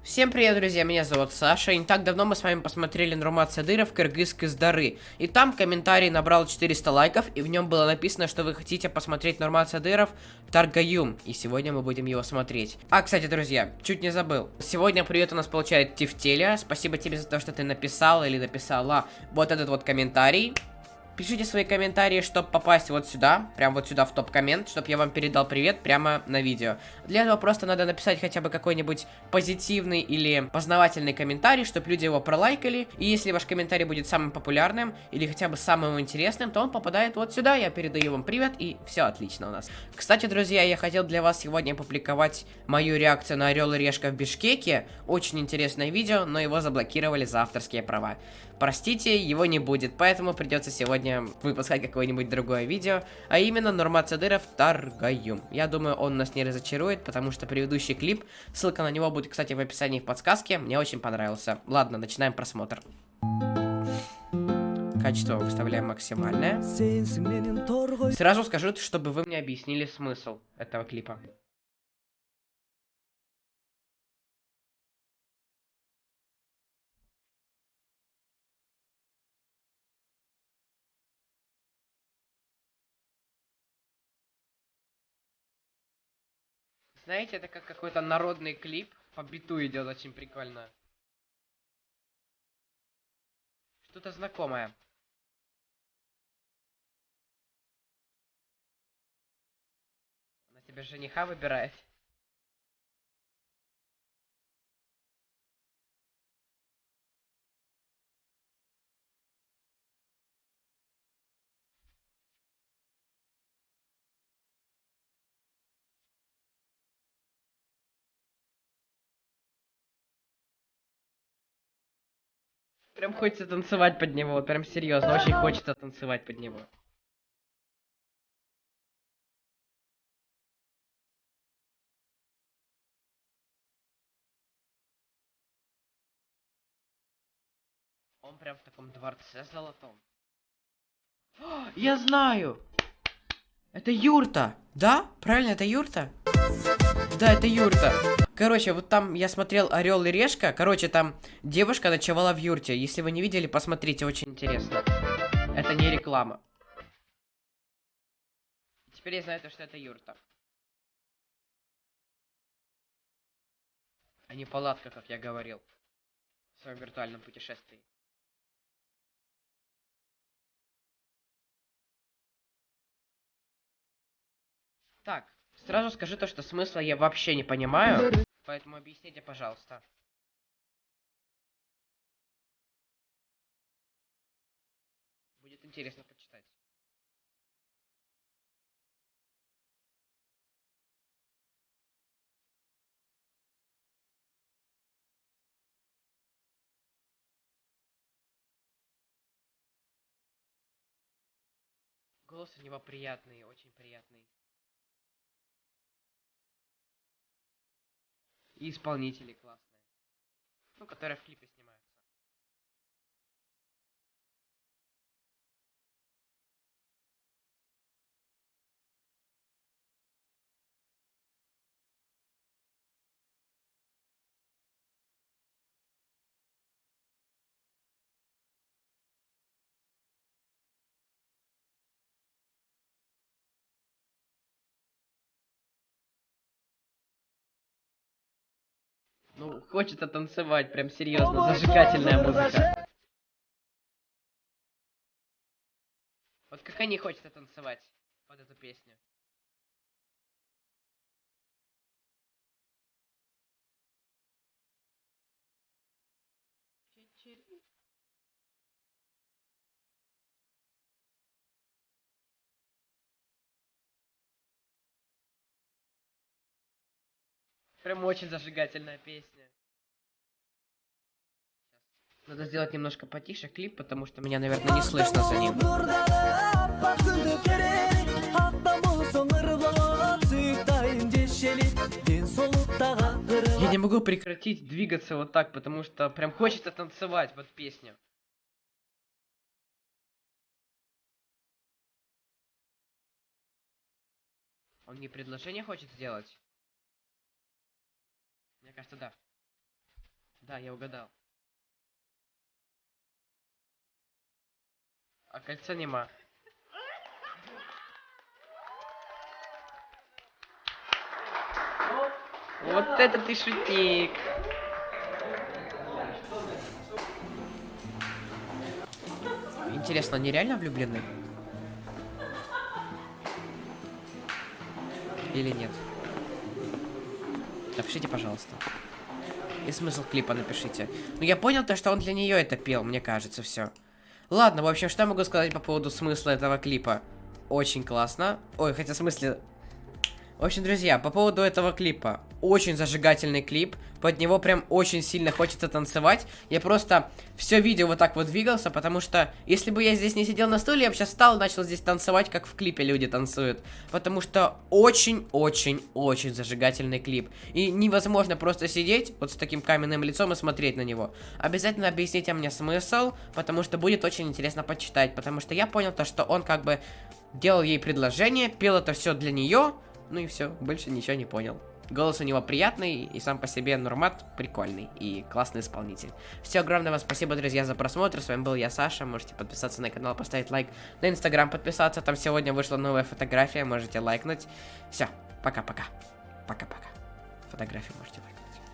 Всем привет, друзья, меня зовут Саша, и не так давно мы с вами посмотрели Нурмат Садыров «Кыргыз Кыздары», и там комментарий набрал 400 лайков, и в нем было написано, что вы хотите посмотреть Нурмат Садыров «Таргаюм», и сегодня мы будем его смотреть. А, кстати, друзья, чуть не забыл, сегодня привет у нас получает Тефтеля, спасибо тебе за то, что ты написал или написала вот этот вот комментарий. Пишите свои комментарии, чтобы попасть вот сюда, прям вот сюда в топ-коммент, чтобы я вам передал привет прямо на видео. Для этого просто надо написать хотя бы какой-нибудь позитивный или познавательный комментарий, чтобы люди его пролайкали. И если ваш комментарий будет самым популярным или хотя бы самым интересным, то он попадает вот сюда, я передаю вам привет, и все отлично у нас. Кстати, друзья, я хотел для вас сегодня опубликовать мою реакцию на Орел и Решка в Бишкеке. Очень интересное видео, но его заблокировали за авторские права. Простите, его не будет, поэтому придется сегодня выпускать какое-нибудь другое видео, а именно Нурмат Садыров «Таргаюм». Я думаю, он нас не разочарует, потому что предыдущий клип, ссылка на него будет, кстати, в описании в подсказке, мне очень понравился. Ладно, начинаем просмотр. Качество выставляем максимальное. Сразу скажу, чтобы вы мне объяснили смысл этого клипа. Знаете, это как какой-то народный клип, по биту идет очень прикольно. Что-то знакомое. Она тебе жениха выбирает. Прям хочется танцевать под него, вот прям серьезно, очень хочется танцевать под него. Он прям в таком дворце золотом. О, я знаю! Это юрта! Да? Правильно, это юрта? Да, это юрта. Короче, вот там я смотрел «Орел и Решка». Короче, там девушка ночевала в юрте. Если вы не видели, посмотрите, очень интересно. Это не реклама. Теперь я знаю, что это юрта. А не палатка, как я говорил. В своем виртуальном путешествии. Так, сразу скажу то, что смысла я вообще не понимаю. Поэтому объясните, пожалуйста. Будет интересно почитать. Голос у него приятный, очень приятный. И исполнители классные. Ну, которые в клипе снимаются. Ну, хочется танцевать, прям серьезно, зажигательная музыка. Вот как они хочется танцевать под эту песню. Прям очень зажигательная песня. Надо сделать немножко потише клип, потому что меня, наверное, не слышно за ним. Я не могу прекратить двигаться вот так, потому что прям хочется танцевать под песню. Он мне предложение хочет сделать? Мне кажется, да. Да, я угадал. А кольца нема. Вот это ты шутник. Интересно, они реально влюблены? Или нет? Напишите, пожалуйста. И смысл клипа напишите. Ну, я понял то, что он для нее это пел, мне кажется, все. Ладно, в общем, что я могу сказать по поводу смысла этого клипа? Очень классно. Ой, хотя в смысле... В общем, друзья, по поводу этого клипа. Очень зажигательный клип. Под него прям очень сильно хочется танцевать. Я просто все видео вот так вот двигался, потому что если бы я здесь не сидел на стуле, я бы сейчас встал и начал здесь танцевать, как в клипе люди танцуют. Потому что очень-очень-очень зажигательный клип. И невозможно просто сидеть вот с таким каменным лицом и смотреть на него. Обязательно объясните мне смысл, потому что будет очень интересно почитать. Потому что я понял то, что он как бы делал ей предложение, пел это все для нее. Ну и все, больше ничего не понял. Голос у него приятный, и сам по себе Нурмат прикольный и классный исполнитель. Все, огромное вам спасибо, друзья, за просмотр. С вами был я, Саша. Можете подписаться на канал, поставить лайк, на Инстаграм подписаться. Там сегодня вышла новая фотография, можете лайкнуть. Все, пока-пока. Пока-пока. Фотографию можете лайкнуть.